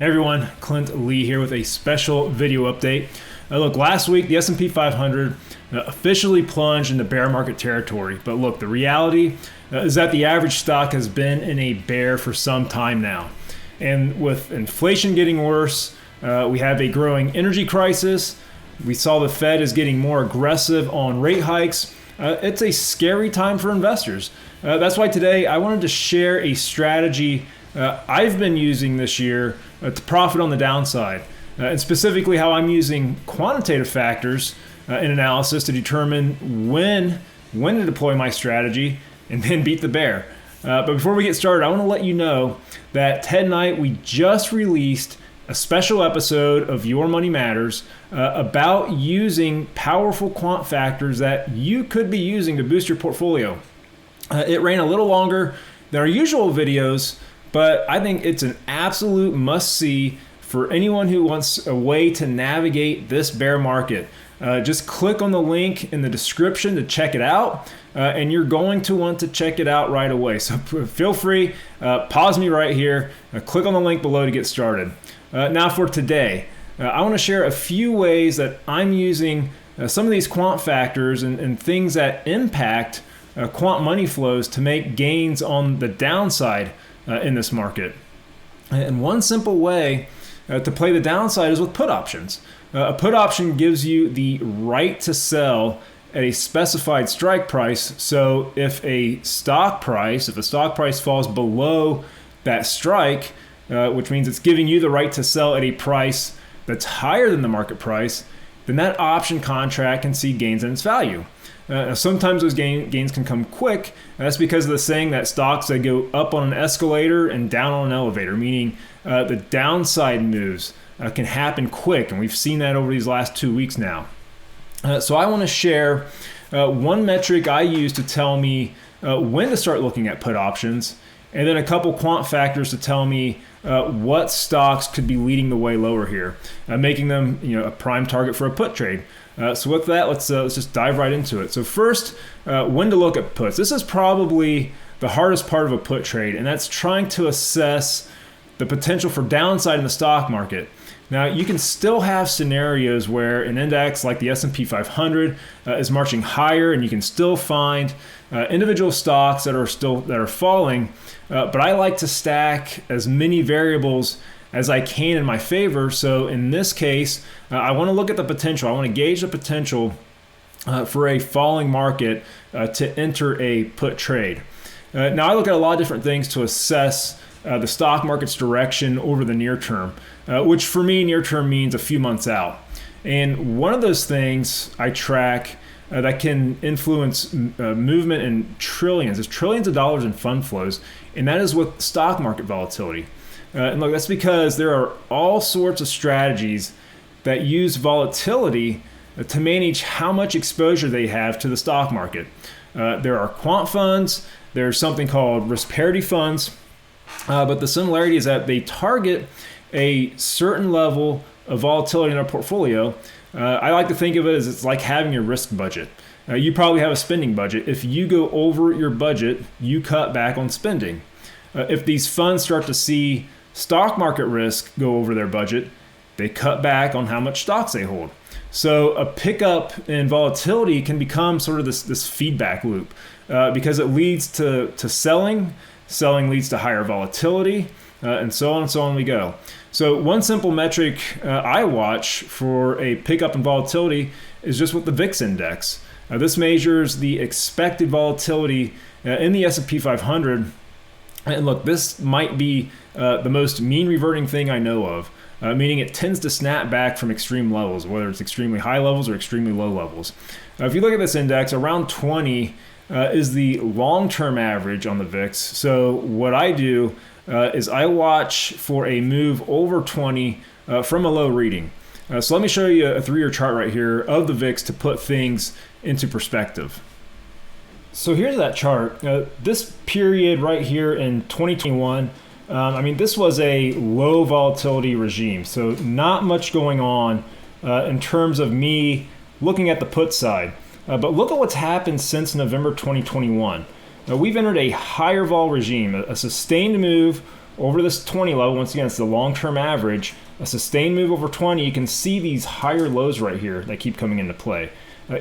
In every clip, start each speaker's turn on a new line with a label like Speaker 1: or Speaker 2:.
Speaker 1: Hey everyone, Clint Lee here with a special video update. Look, last week the S&P 500 officially plunged into bear market territory. But look, the reality is that the average stock has been in a bear for some time now. And with inflation getting worse, we have a growing energy crisis. We saw the Fed is getting more aggressive on rate hikes. It's a scary time for investors. That's why today I wanted to share a strategy I've been using this year to profit on the downside, and specifically how I'm using quantitative factors in analysis to determine when to deploy my strategy and then beat the bear. But before we get started, I want to let you know that Ted and I, we just released a special episode of Your Money Matters about using powerful quant factors that you could be using to boost your portfolio. It ran a little longer than our usual videos, but I think it's an absolute must-see for anyone who wants a way to navigate this bear market. Just click on the link in the description to check it out, and you're going to want to check it out right away. So feel free, pause me right here, click on the link below to get started. Now for today, I want to share a few ways that I'm using some of these quant factors and things that impact quant money flows to make gains on the downside in this market. And one simple way to play the downside is with put options. A put option gives you the right to sell at a specified strike price. So if a stock price falls below that strike, which means it's giving you the right to sell at a price that's higher than the market price, then that option contract can see gains in its value. Sometimes those gains can come quick, and that's because of the saying that stocks that go up on an escalator and down on an elevator, meaning the downside moves can happen quick, and we've seen that over these last 2 weeks now. So I want to share one metric I use to tell me when to start looking at put options, and then a couple quant factors to tell me what stocks could be leading the way lower here, making them a prime target for a put trade. So with that, let's just dive right into it. So first, when to look at puts. This is probably the hardest part of a put trade, and that's trying to assess the potential for downside in the stock market. Now, you can still have scenarios where an index like the S&P 500 is marching higher, and you can still find individual stocks that are falling. But I like to stack as many variables as I can in my favor. So in this case, I want to look at the potential. I want to gauge the potential for a falling market to enter a put trade. Now I look at a lot of different things to assess the stock market's direction over the near term, which for me, near term means a few months out. And one of those things I track that can influence movement in trillions. There's trillions of dollars in fund flows, and that is with stock market volatility. And look, that's because there are all sorts of strategies that use volatility to manage how much exposure they have to the stock market. There are quant funds, there's something called risk parity funds, but the similarity is that they target a certain level of volatility in our portfolio. I like to think of it as it's like having your risk budget. You probably have a spending budget. If you go over your budget, you cut back on spending. If these funds start to see stock market risk go over their budget, they cut back on how much stocks they hold. So a pickup in volatility can become sort of this feedback loop because it leads to selling. Selling leads to higher volatility, and so on we go. So one simple metric I watch for a pickup in volatility is just with the VIX index. This measures the expected volatility in the S&P 500. And look, this might be the most mean reverting thing I know of, meaning it tends to snap back from extreme levels, whether it's extremely high levels or extremely low levels. If you look at this index, around 20 is the long-term average on the VIX. So what I do is I watch for a move over 20 from a low reading. So let me show you a 3-year chart right here of the VIX to put things into perspective. So here's that chart. This period right here in 2021, this was a low volatility regime. So not much going on in terms of me looking at the put side. But look at what's happened since November 2021. We've entered a higher vol regime, a sustained move over this 20 level. Once again, it's the long-term average. A sustained move over 20, you can see these higher lows right here that keep coming into play.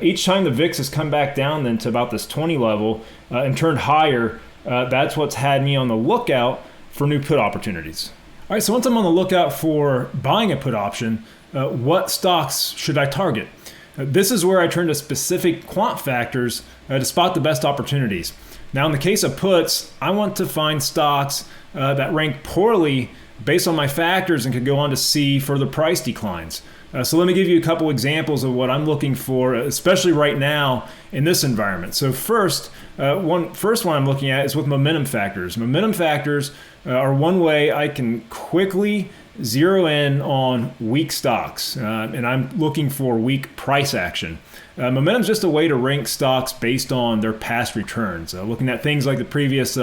Speaker 1: Each time the VIX has come back down then to about this 20 level and turned higher, that's what's had me on the lookout for new put opportunities. All right, so once I'm on the lookout for buying a put option, what stocks should I target? This is where I turn to specific quant factors to spot the best opportunities. Now, in the case of puts, I want to find stocks that rank poorly based on my factors and could go on to see further price declines. So let me give you a couple examples of what I'm looking for, especially right now in this environment. So first one I'm looking at is with momentum factors. Momentum factors are one way I can quickly zero in on weak stocks, and I'm looking for weak price action. Momentum is just a way to rank stocks based on their past returns, looking at things like the previous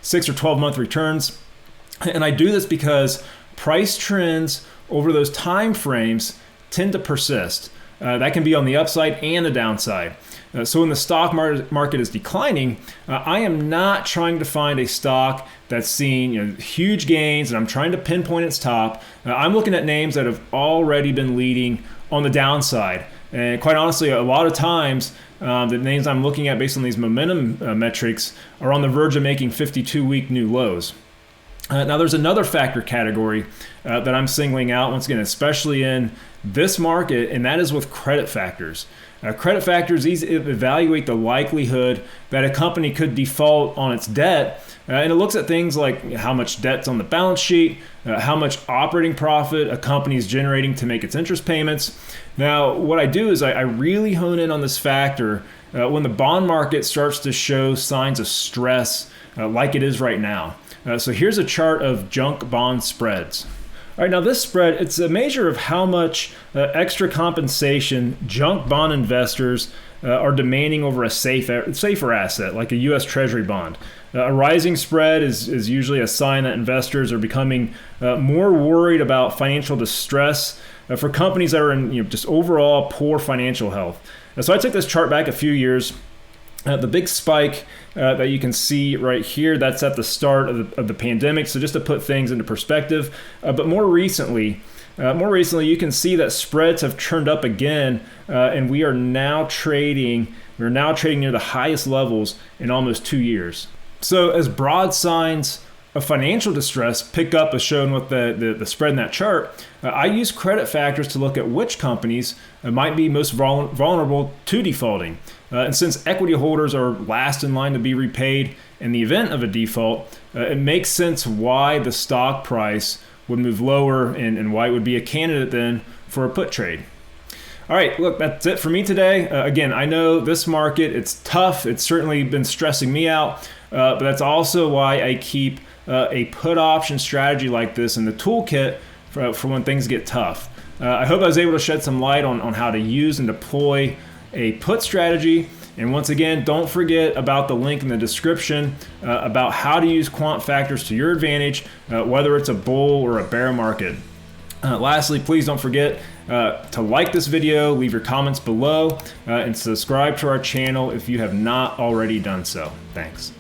Speaker 1: 6 or 12 month returns. And I do this because price trends over those time frames tend to persist. That can be on the upside and the downside. So when the stock market is declining, I am not trying to find a stock that's seen huge gains and I'm trying to pinpoint its top. I'm looking at names that have already been leading on the downside. And quite honestly, a lot of times, the names I'm looking at based on these momentum metrics are on the verge of making 52-week new lows. Now, there's another factor category that I'm singling out, once again, especially in this market, and that is with credit factors. Credit factors evaluate the likelihood that a company could default on its debt, and it looks at things like how much debt's on the balance sheet, how much operating profit a company is generating to make its interest payments. Now, what I do is I really hone in on this factor when the bond market starts to show signs of stress like it is right now. So here's a chart of junk bond spreads. All right, now this spread, it's a measure of how much extra compensation junk bond investors are demanding over a safer asset, like a U.S. Treasury bond. A rising spread is usually a sign that investors are becoming more worried about financial distress for companies that are in just overall poor financial health. So I took this chart back a few years. The big spike that you can see right here, that's at the start of the pandemic. So just to put things into perspective, but more recently, you can see that spreads have turned up again, and we are now trading near the highest levels in almost 2 years. So as broad signs of financial distress pick up as shown with the spread in that chart, I use credit factors to look at which companies might be most vulnerable to defaulting. And since equity holders are last in line to be repaid in the event of a default, it makes sense why the stock price would move lower and why it would be a candidate then for a put trade. All right, look, that's it for me today. Again, I know this market, it's tough. It's certainly been stressing me out, but that's also why I keep a put option strategy like this in the toolkit for when things get tough. I hope I was able to shed some light on how to use and deploy a put strategy. And once again, don't forget about the link in the description about how to use quant factors to your advantage, whether it's a bull or a bear market. Lastly, please don't forget to like this video, leave your comments below, and subscribe to our channel if you have not already done so. Thanks.